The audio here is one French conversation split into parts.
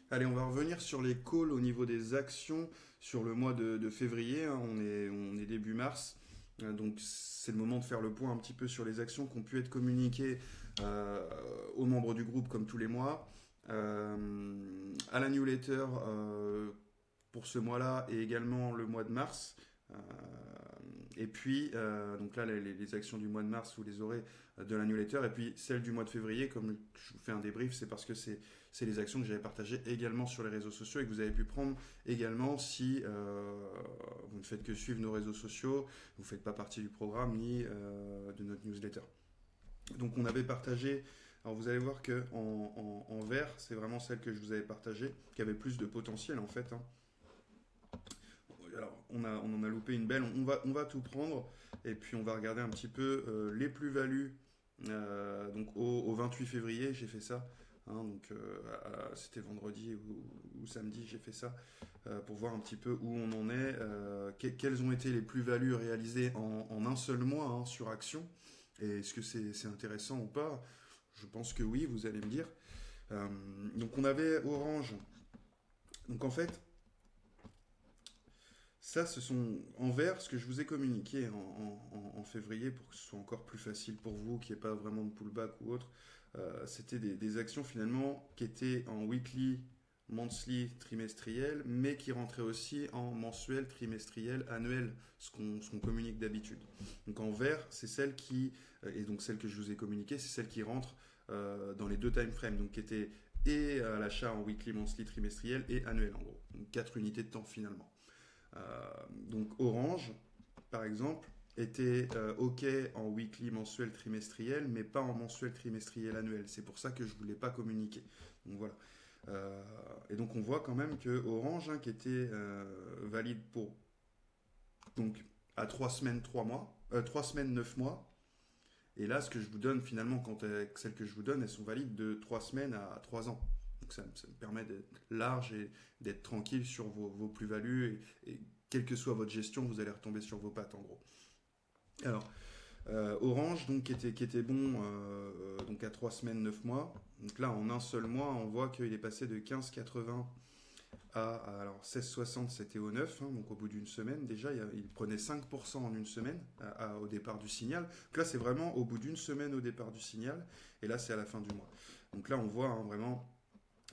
Allez, on va revenir sur les calls au niveau des actions sur le mois de février, hein. On est début mars. Donc c'est le moment de faire le point un petit peu sur les actions qui ont pu être communiquées aux membres du groupe comme tous les mois. À la newsletter pour ce mois-là et également le mois de mars. Euh, et puis, donc là, les actions du mois de mars, vous les aurez de la newsletter. Et puis, celles du mois de février, comme je vous fais un débrief, c'est parce que c'est les actions que j'avais partagées également sur les réseaux sociaux et que vous avez pu prendre également si vous ne faites que suivre nos réseaux sociaux, vous ne faites pas partie du programme ni de notre newsletter. Donc, on avait partagé. Alors, vous allez voir que en vert, c'est vraiment celle que je vous avais partagée, qui avait plus de potentiel en fait, hein. Alors, on en a loupé une belle. On va tout prendre et puis on va regarder un petit peu les plus-values. Donc au 28 février, j'ai fait ça, hein. Donc c'était vendredi ou samedi, j'ai fait ça pour voir un petit peu où on en est. Quelles ont été les plus-values réalisées en un seul mois, hein, sur Action. Et est-ce que c'est intéressant ou pas? Je pense que oui, vous allez me dire. Donc on avait Orange. Donc en fait, ça, ce sont en vert ce que je vous ai communiqué en février pour que ce soit encore plus facile pour vous, qu'il n'y ait pas vraiment de pullback ou autre. C'était des actions finalement qui étaient en weekly, monthly, trimestriel, mais qui rentraient aussi en mensuel, trimestriel, annuel, ce qu'on communique d'habitude. Donc en vert, c'est celle qui, et donc celle que je vous ai communiquée, c'est celle qui rentre dans les deux time frames, donc qui était et à l'achat en weekly, monthly, trimestriel et annuel en gros. Donc 4 unités de temps finalement. Donc Orange, par exemple, était OK en weekly, mensuel, trimestriel, mais pas en mensuel, trimestriel, annuel. C'est pour ça que je ne voulais pas communiquer. Donc voilà. Et donc on voit quand même que Orange, hein, qui était valide pour donc à 3 semaines, 3 mois, 3 semaines, 9 mois. Et là, ce que je vous donne finalement, celles que je vous donne, elles sont valides de 3 semaines à 3 ans. Donc ça me permet d'être large et d'être tranquille sur vos plus-values. Et quelle que soit votre gestion, vous allez retomber sur vos pattes en gros. Alors, Orange, donc, qui était bon donc à 3 semaines, 9 mois. Donc là, en un seul mois, on voit qu'il est passé de 15,80 alors 16,60, c'était au 9, hein, donc au bout d'une semaine. Déjà, il prenait 5% en une semaine au départ du signal. Donc là, c'est vraiment au bout d'une semaine au départ du signal. Et là, c'est à la fin du mois. Donc là, on voit, hein, vraiment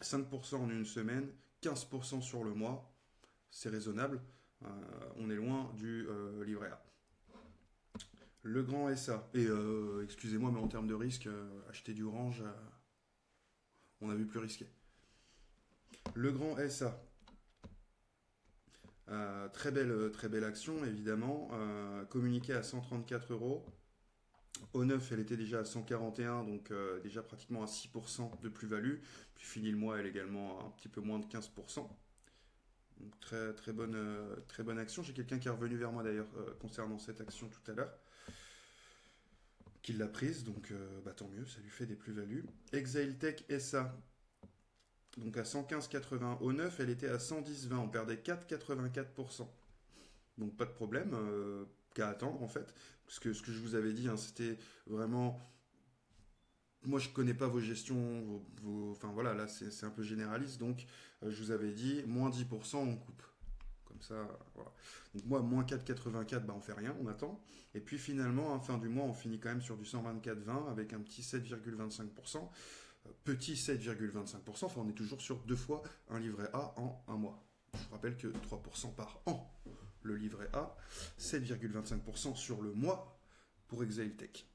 5% en une semaine, 15% sur le mois. C'est raisonnable. Euh, on est loin du livret A. Le grand SA. Et excusez-moi, mais en termes de risque, acheter du orange, on a vu plus risqué. Le grand SA. Très belle action, évidemment. Communiquée à 134 euros. Au 9, elle était déjà à 141, donc déjà pratiquement à 6% de plus-value. Puis fini le mois, elle est également à un petit peu moins de 15%. Donc très bonne action. J'ai quelqu'un qui est revenu vers moi d'ailleurs concernant cette action tout à l'heure, qui l'a prise, donc bah, tant mieux, ça lui fait des plus-values. Exailtech SA, donc à 115,80 au 9, elle était à 110,20, on perdait 4,84%. Donc pas de problème, qu'à attendre en fait. Parce que ce que je vous avais dit, hein, c'était vraiment. Moi je connais pas vos gestions, enfin voilà, là c'est un peu généraliste, donc je vous avais dit, moins 10%, on coupe. Comme ça, voilà. Donc moi, moins 4,84, bah on fait rien, on attend. Et puis finalement, à fin du mois, on finit quand même sur du 124,20 avec un petit 7,25%. Petit 7,25%, enfin on est toujours sur deux fois un livret A en un mois. Je vous rappelle que 3% par an, le livret A, 7,25% sur le mois pour Exailtech.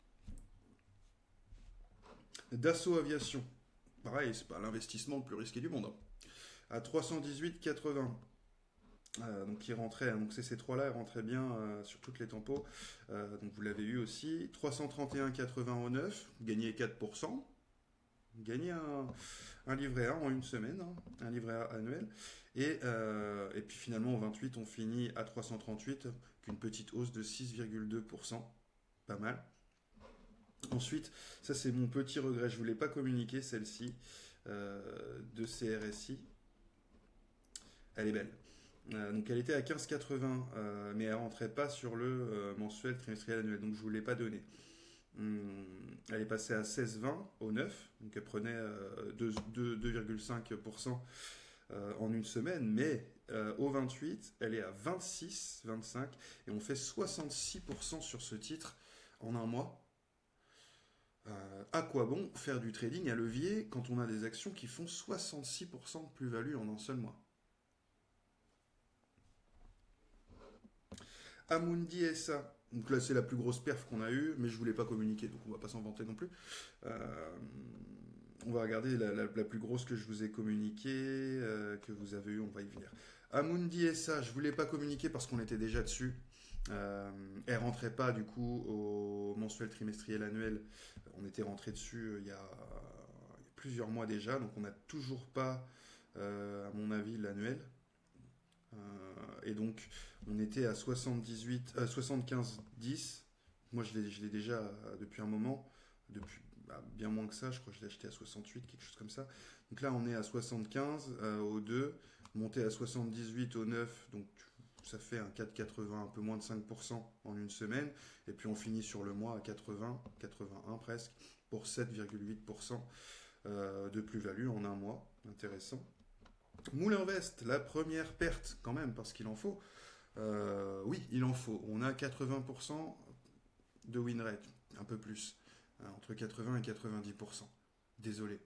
Dassault Aviation, pareil, c'est pas l'investissement le plus risqué du monde, hein. À 318,80. Donc il rentrait, donc c'est ces trois-là, ils rentraient bien sur toutes les tempos. Donc vous l'avez eu aussi. 331,80 au 9, gagné 4%. Gagné un livret A en une semaine, hein, un livret A annuel. Et puis finalement au 28, on finit à 338, qu'une petite hausse de 6,2%. Pas mal. Ensuite, ça c'est mon petit regret, je ne voulais pas communiquer celle-ci de CRSI. Elle est belle. Donc elle était à 15,80, mais elle rentrait pas sur le mensuel, trimestriel, annuel, donc je vous l'ai pas donné. Elle est passée à 16,20 au 9, donc elle prenait 2,5% en une semaine, mais au 28, elle est à 26, 25, et on fait 66% sur ce titre en un mois. À quoi bon faire du trading à levier quand on a des actions qui font 66% de plus-value en un seul mois? Amundi SA. Donc là, c'est la plus grosse perf qu'on a eue, mais je voulais pas communiquer, donc on va pas s'en vanter non plus. Euh, on va regarder la plus grosse que je vous ai communiquée, que vous avez eue, on va y venir. Amundi SA, je voulais pas communiquer parce qu'on était déjà dessus. Elle rentrait pas du coup au mensuel, trimestriel, annuel. On était rentré dessus il y a plusieurs mois déjà, donc on n'a toujours pas, à mon avis, l'annuel. Et donc, on était à 78, 75-10. Moi, je l'ai déjà depuis un moment, depuis bien moins que ça. Je crois que je l'ai acheté à 68, quelque chose comme ça. Donc là, on est à 75 au 2, monté à 78 au 9. Donc, ça fait un 4,80, un peu moins de 5% en une semaine. Et puis, on finit sur le mois à 80, 81 presque, pour 7,8% de plus-value en un mois. Intéressant. Moulin Vest, la première perte quand même, parce qu'il en faut. Oui, il en faut. On a 80% de win rate, un peu plus, entre 80 et 90%. Désolé,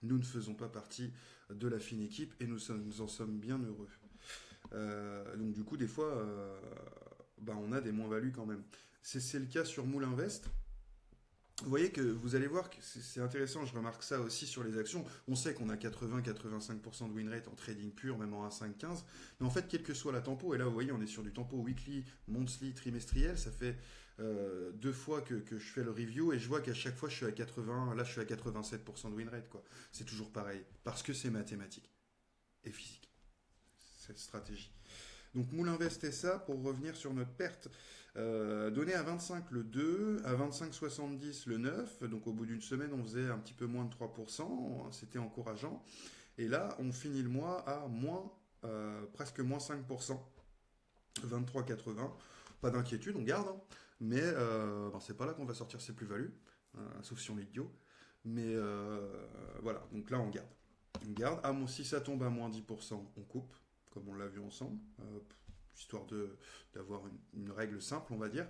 nous ne faisons pas partie de la fine équipe et nous en sommes bien heureux. Donc du coup, des fois, on a des moins-values quand même. C'est le cas sur Moulin Vest. Vous voyez que vous allez voir que c'est intéressant, je remarque ça aussi sur les actions. On sait qu'on a 80-85% de win rate en trading pur, même en 1,5-15. Mais en fait, quelle que soit la tempo, et là vous voyez, on est sur du tempo weekly, monthly, trimestriel, ça fait 2 fois que je fais le review et je vois qu'à chaque fois je suis à 80, là je suis à 87% de win rate, quoi. C'est toujours pareil, parce que c'est mathématique et physique, cette stratégie. Donc Moulin Vest et ça, pour revenir sur notre perte, donné à 25 le 2, à 25,70 le 9, donc au bout d'une semaine on faisait un petit peu moins de 3%, c'était encourageant. Et là on finit le mois à presque moins 5%, 23,80. Pas d'inquiétude, on garde, hein. Mais c'est pas là qu'on va sortir ses plus-values, sauf si on est idiot. Mais voilà, donc là on garde. On garde. Ah, bon, si ça tombe à moins 10%, on coupe, comme on l'a vu ensemble, histoire d'avoir une règle simple, on va dire,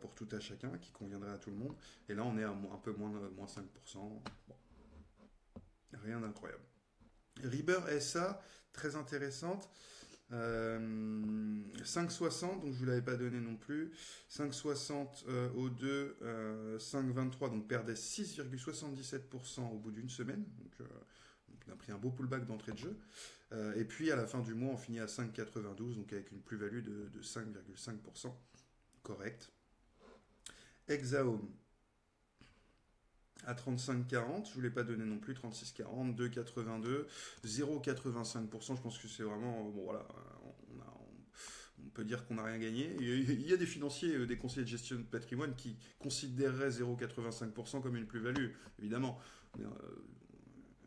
pour tout à chacun, qui conviendrait à tout le monde. Et là, on est à un peu moins 5%. Bon, rien d'incroyable. Reaber SA, très intéressante. 5,60, donc je ne vous l'avais pas donné non plus. 5,60 au 2, 5,23, donc perdait 6,77% au bout d'une semaine. Donc, on a pris un beau pullback d'entrée de jeu. Et puis à la fin du mois, on finit à 5,92, donc avec une plus-value de 5,5%. Correct. Hexahome à 35,40, je ne vous l'ai pas donné non plus, 36,40, 2,82, 0,85%. Je pense que c'est vraiment. Bon, voilà, on peut dire qu'on n'a rien gagné. Il y a des financiers, des conseillers de gestion de patrimoine qui considéreraient 0,85% comme une plus-value, évidemment. Mais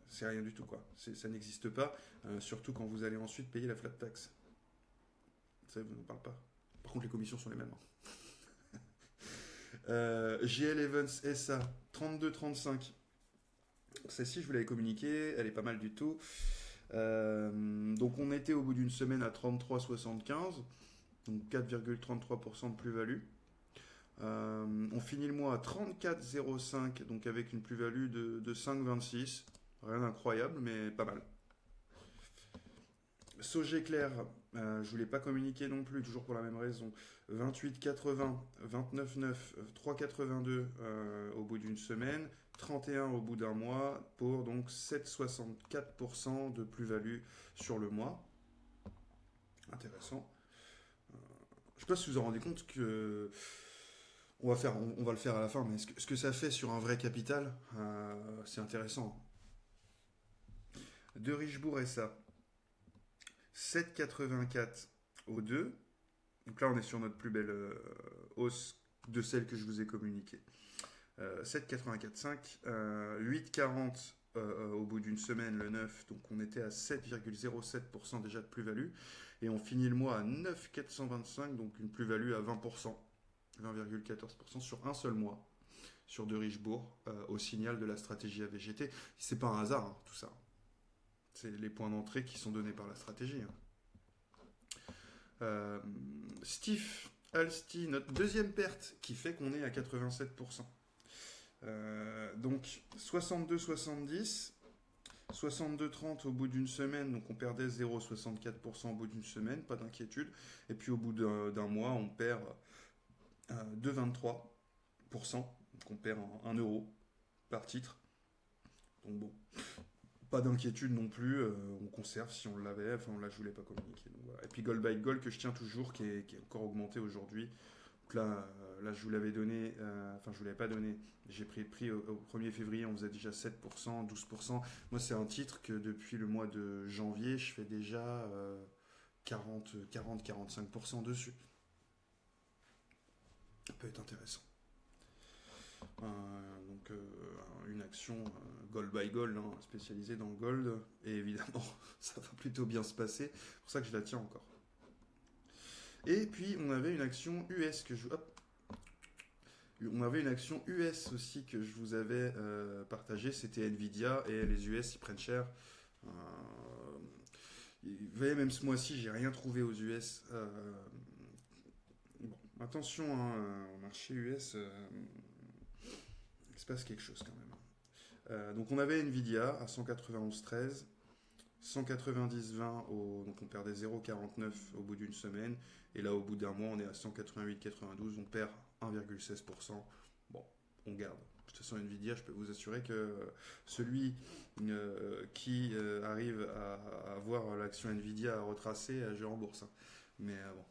c'est rien du tout, quoi. Ça n'existe pas, surtout quand vous allez ensuite payer la flat tax. Ça, vous n'en parle pas. Par contre, les commissions sont les mêmes, hein. GL Evans SA 32,35. Celle-ci, je vous l'avais communiquée, elle est pas mal du tout. Donc on était au bout d'une semaine à 33,75, donc 4,33% de plus-value. On finit le mois à 34,05, donc avec une plus-value de 5,26. Rien d'incroyable, mais pas mal. Sogeclair, je ne vous l'ai pas communiqué non plus, toujours pour la même raison. 28,80, 29,9, 3,82 au bout d'une semaine, 31 au bout d'un mois, pour donc 7,64% de plus-value sur le mois. Intéressant. Je ne sais pas si vous vous rendez compte que on va le faire à la fin, mais ce que ça fait sur un vrai capital, c'est intéressant. De Richebourg SA, 7,84 au 2. Donc là, on est sur notre plus belle hausse de celle que je vous ai communiquée. 7,84,5, 8,40 au bout d'une semaine, le 9. Donc on était à 7,07% déjà de plus-value. Et on finit le mois à 9,425, donc une plus-value à 20%. 20,14% sur un seul mois, sur De Richebourg, au signal de la stratégie AVGT. C'est pas un hasard, hein, tout ça. C'est les points d'entrée qui sont donnés par la stratégie. Steve Alsti, notre deuxième perte qui fait qu'on est à 87%. Donc 62-70, 62-30 au bout d'une semaine, donc on perdait 0,64% au bout d'une semaine, pas d'inquiétude. Et puis au bout d'un mois, on perd 2,23%, donc on perd 1 euro par titre. Donc bon, pas d'inquiétude non plus, on conserve si on l'avait, enfin là je voulais pas communiquer. Donc voilà. Et puis Gold by Gold que je tiens toujours, qui est encore augmenté aujourd'hui. Donc là je vous l'avais donné, enfin je vous l'avais pas donné, j'ai pris le prix au 1er février, on faisait déjà 7%, 12%. Moi c'est un titre que depuis le mois de janvier, je fais déjà 40-45% dessus. Ça peut être intéressant. Donc une action gold by gold, hein, spécialisée dans le gold, et évidemment ça va plutôt bien se passer, c'est pour ça que je la tiens encore. Et puis on avait une action US que je... Hop. On avait une action US aussi que je vous avais partagée, c'était Nvidia, et les US ils prennent cher. Vous voyez, même ce mois-ci j'ai rien trouvé aux US. Bon, attention, hein, au marché US, il se passe quelque chose quand même. Donc on avait Nvidia à 191,13, 190,20 donc on perdait 0,49 au bout d'une semaine, et là au bout d'un mois on est à 188,92, on perd 1,16%. Bon, on garde. De toute façon Nvidia, je peux vous assurer que celui qui arrive à voir l'action Nvidia à retracer, je rembourse. Hein. Mais bon.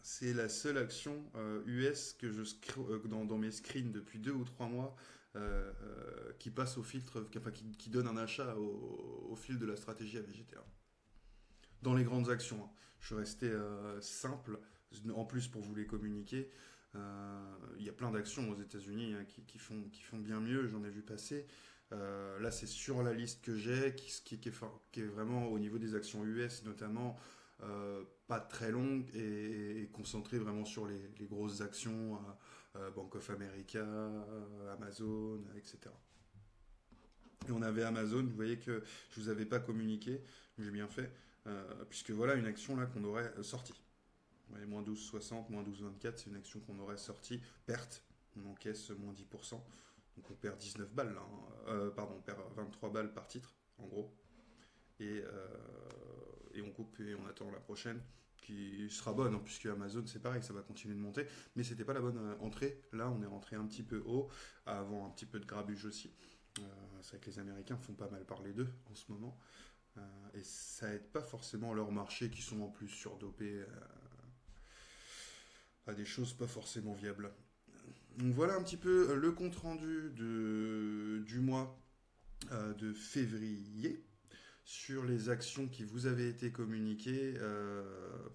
C'est la seule action US que je dans mes screens depuis 2 ou 3 mois qui passe au filtre, enfin, qui donne un achat au fil de la stratégie AVGT1. Dans les grandes actions, hein. Je suis resté simple, en plus pour vous les communiquer. Il y a plein d'actions aux États-Unis hein, qui font bien mieux, j'en ai vu passer. Là, c'est sur la liste que j'ai, qui est vraiment au niveau des actions US notamment. Pas très longue et concentrée vraiment sur les grosses actions, Bank of America, Amazon, etc. Et on avait Amazon, vous voyez que je vous avais pas communiqué, j'ai bien fait, puisque voilà une action là qu'on aurait sortie. Vous voyez, moins 12,60, moins 12,24, c'est une action qu'on aurait sortie, perte, on encaisse moins 10%, donc on perd 19 balles là, hein. Pardon, on perd 23 balles par titre, en gros. Et on coupe et on attend la prochaine qui sera bonne, hein, puisque Amazon c'est pareil, ça va continuer de monter, mais c'était pas la bonne entrée. Là on est rentré un petit peu haut, avant un petit peu de grabuge aussi. C'est vrai que les Américains font pas mal parler d'eux en ce moment, et ça aide pas forcément leurs marchés qui sont en plus surdopés à des choses pas forcément viables. Donc voilà un petit peu le compte rendu du mois de février sur les actions qui vous avaient été communiquées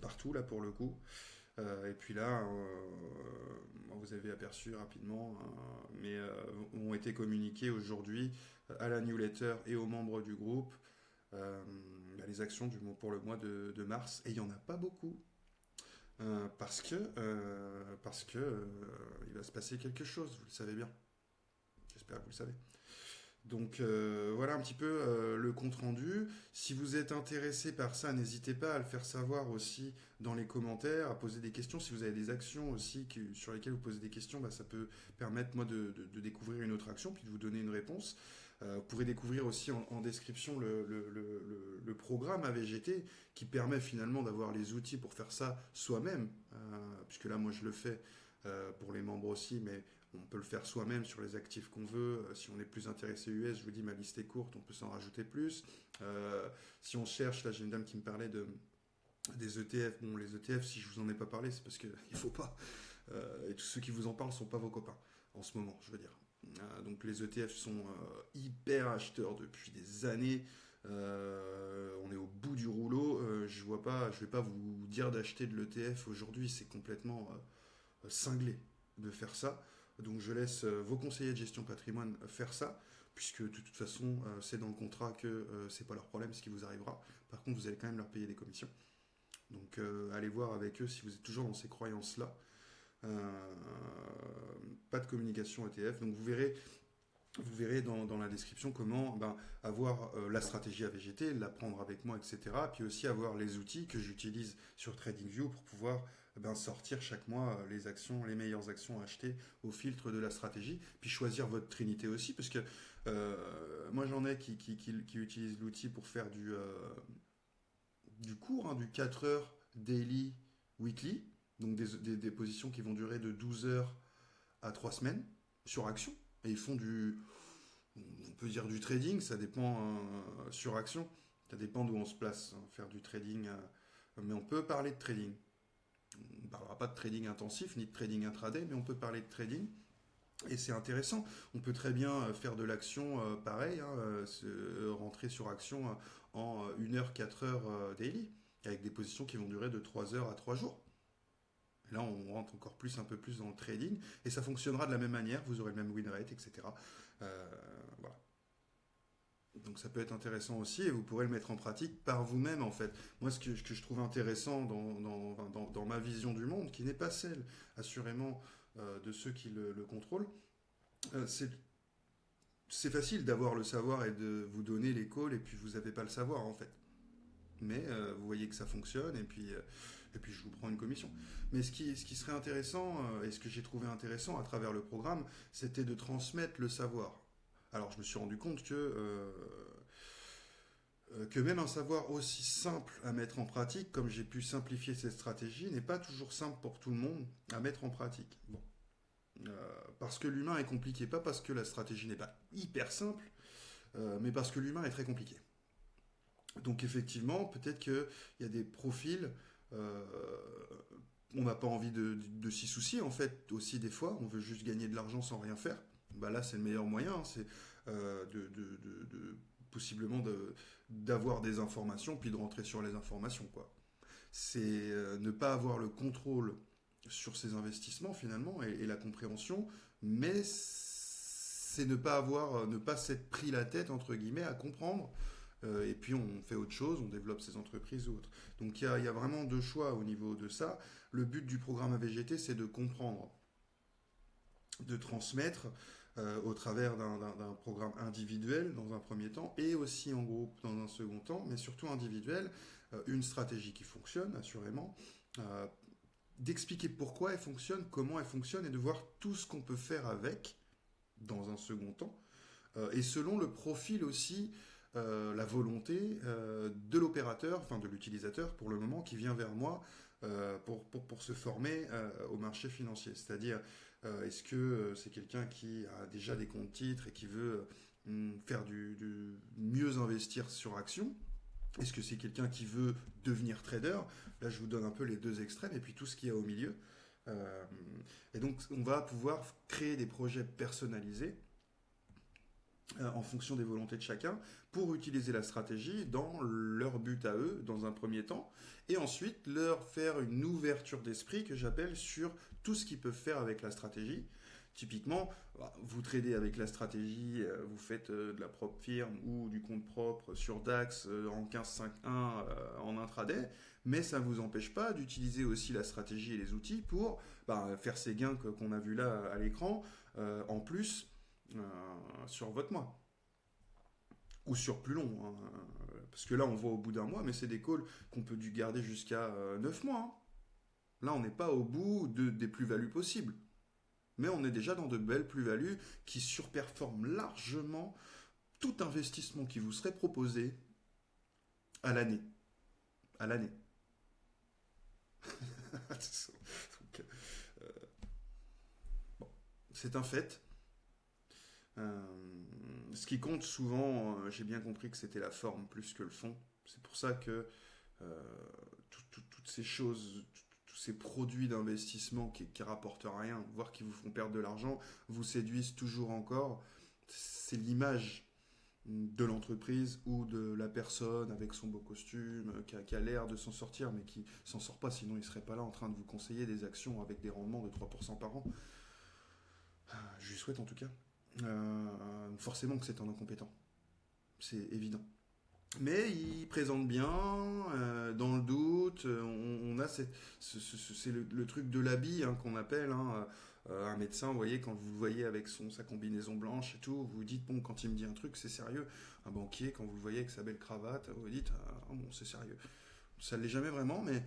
partout là pour le coup. Et puis là, vous avez aperçu rapidement, mais ont été communiquées aujourd'hui à la newsletter et aux membres du groupe les actions pour le mois de mars. Et il n'y en a pas beaucoup. Parce que il va se passer quelque chose, vous le savez bien. J'espère que vous le savez. Donc voilà un petit peu le compte rendu. Si vous êtes intéressé par ça, n'hésitez pas à le faire savoir aussi dans les commentaires, à poser des questions. Si vous avez des actions aussi sur lesquelles vous posez des questions, ça peut permettre moi de découvrir une autre action puis de vous donner une réponse. Vous pourrez découvrir aussi en description le programme AVGT qui permet finalement d'avoir les outils pour faire ça soi-même, puisque là moi je le fais pour les membres aussi, mais on peut le faire soi-même sur les actifs qu'on veut. Si on est plus intéressé US, je vous dis, ma liste est courte, on peut s'en rajouter plus. Si on cherche, là j'ai une dame qui me parlait des ETF. Bon, les ETF, si je vous en ai pas parlé, c'est parce qu'il ne faut pas. Et tous ceux qui vous en parlent ne sont pas vos copains, en ce moment, je veux dire. Donc les ETF sont hyper acheteurs depuis des années. On est au bout du rouleau. Je vais pas vous dire d'acheter de l'ETF aujourd'hui, c'est complètement cinglé de faire ça. Donc je laisse vos conseillers de gestion patrimoine faire ça, puisque de toute façon c'est dans le contrat que c'est pas leur problème ce qui vous arrivera. Par contre vous allez quand même leur payer des commissions. Donc allez voir avec eux si vous êtes toujours dans ces croyances-là. Pas de communication ETF. Donc vous verrez, vous verrez dans la description comment avoir la stratégie AVGT, l'apprendre avec moi, etc. Puis aussi avoir les outils que j'utilise sur TradingView pour pouvoir sortir chaque mois les actions, les meilleures actions à acheter au filtre de la stratégie. Puis choisir votre trinité aussi, parce que moi j'en ai qui utilisent l'outil pour faire du court, hein, du 4 heures daily, weekly, donc des positions qui vont durer de 12 heures à 3 semaines sur action. Et ils font on peut dire du trading, ça dépend sur action, ça dépend d'où on se place, hein, faire du trading, mais on peut parler de trading. On ne parlera pas de trading intensif ni de trading intraday, mais on peut parler de trading. Et c'est intéressant. On peut très bien faire de l'action pareil, hein, rentrer sur action en 1 heure, 4 heures daily, avec des positions qui vont durer de 3 heures à 3 jours. Là, on rentre encore un peu plus dans le trading, et ça fonctionnera de la même manière, vous aurez le même win rate, etc. Voilà. Donc ça peut être intéressant aussi, et vous pourrez le mettre en pratique par vous-même, en fait. Moi, ce que je trouve intéressant dans ma vision du monde, qui n'est pas celle, assurément, de ceux qui le contrôlent, c'est facile d'avoir le savoir et de vous donner les calls, et puis vous n'avez pas le savoir, en fait. Mais vous voyez que ça fonctionne, et puis je vous prends une commission. Mais ce qui serait intéressant, et ce que j'ai trouvé intéressant à travers le programme, c'était de transmettre le savoir. Alors je me suis rendu compte que même un savoir aussi simple à mettre en pratique, comme j'ai pu simplifier cette stratégie, n'est pas toujours simple pour tout le monde à mettre en pratique. Bon. Parce que l'humain est compliqué, pas parce que la stratégie n'est pas hyper simple, mais parce que l'humain est très compliqué. Donc effectivement, peut-être qu'il y a des profils, euh, on n'a pas envie de s'y soucier en fait aussi des fois, on veut juste gagner de l'argent sans rien faire. Bah là c'est le meilleur moyen, hein, c'est possiblement d'avoir des informations puis de rentrer sur les informations quoi. C'est ne pas avoir le contrôle sur ses investissements finalement et la compréhension, mais c'est ne pas s'être pris la tête entre guillemets à comprendre et puis on fait autre chose, on développe ses entreprises ou autres. Donc il y a vraiment deux choix au niveau de ça. Le but du programme AVGT, c'est de comprendre, de transmettre au travers d'un programme individuel dans un premier temps et aussi en groupe dans un second temps, mais surtout individuel, une stratégie qui fonctionne assurément, euh, d'expliquer pourquoi elle fonctionne, comment elle fonctionne et de voir tout ce qu'on peut faire avec dans un second temps et selon le profil aussi, la volonté de l'opérateur, enfin de l'utilisateur pour le moment, qui vient vers moi pour se former au marché financier. C'est-à-dire, est-ce que c'est quelqu'un qui a déjà des comptes titres et qui veut faire mieux investir sur action? Est-ce que c'est quelqu'un qui veut devenir trader? Là, je vous donne un peu les deux extrêmes et puis tout ce qu'il y a au milieu. Euh, et donc, on va pouvoir créer des projets personnalisés en fonction des volontés de chacun, pour utiliser la stratégie dans leur but à eux, dans un premier temps, et ensuite leur faire une ouverture d'esprit que j'appelle sur tout ce qu'ils peuvent faire avec la stratégie. Typiquement, vous tradez avec la stratégie, vous faites de la propre firme ou du compte propre sur DAX en 15-5-1 en intraday, mais ça ne vous empêche pas d'utiliser aussi la stratégie et les outils pour faire ces gains qu'on a vus là à l'écran, en plus euh, sur votre mois. Ou sur plus long. Hein. Parce que là, on voit au bout d'un mois, mais c'est des calls qu'on peut dû garder jusqu'à 9 mois. Hein. Là, on n'est pas au bout des plus-values possibles. Mais on est déjà dans de belles plus-values qui surperforment largement tout investissement qui vous serait proposé à l'année. À l'année. Donc, euh, bon, c'est un fait. Euh, Ce qui compte souvent, j'ai bien compris que c'était la forme plus que le fond. C'est pour ça que euh, toutes ces choses, tous ces produits d'investissement qui rapportent rien, voire qui vous font perdre de l'argent, vous séduisent toujours encore. C'est l'image de l'entreprise ou de la personne avec son beau costume qui a l'air de s'en sortir mais qui s'en sort pas, sinon il serait pas là en train de vous conseiller des actions avec des rendements de 3% par an. Je lui souhaite en tout cas. Forcément que c'est un incompétent, c'est évident. Mais il présente bien, dans le doute, on a c'est le truc de l'habit hein, qu'on appelle, hein, Un médecin, vous voyez, quand vous le voyez avec sa combinaison blanche et tout, vous vous dites, bon, quand il me dit un truc, c'est sérieux. Un banquier, quand vous le voyez avec sa belle cravate, vous vous dites, ah, bon, c'est sérieux. Ça ne l'est jamais vraiment, mais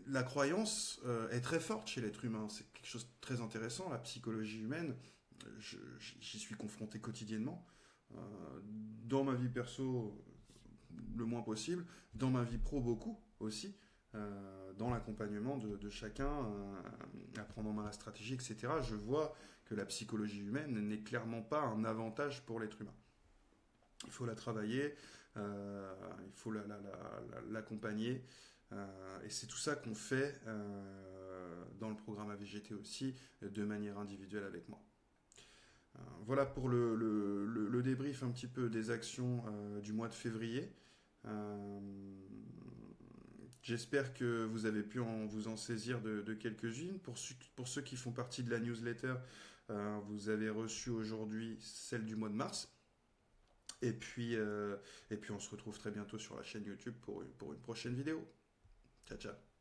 la croyance est très forte chez l'être humain. C'est quelque chose de très intéressant, la psychologie humaine. J'y suis confronté quotidiennement. Euh, dans ma vie perso, le moins possible. Dans ma vie pro, beaucoup aussi. Dans l'accompagnement de chacun, à prendre en main la stratégie, etc. Je vois que la psychologie humaine n'est clairement pas un avantage pour l'être humain. Il faut la travailler, il faut l'accompagner. Et c'est tout ça qu'on fait dans le programme AVGT aussi, de manière individuelle avec moi. Voilà pour le débrief un petit peu des actions du mois de février. Euh, J'espère que vous avez pu vous en saisir de quelques-unes. Pour ceux qui font partie de la newsletter, vous avez reçu aujourd'hui celle du mois de mars. Et puis on se retrouve très bientôt sur la chaîne YouTube pour une prochaine vidéo. Ciao, ciao.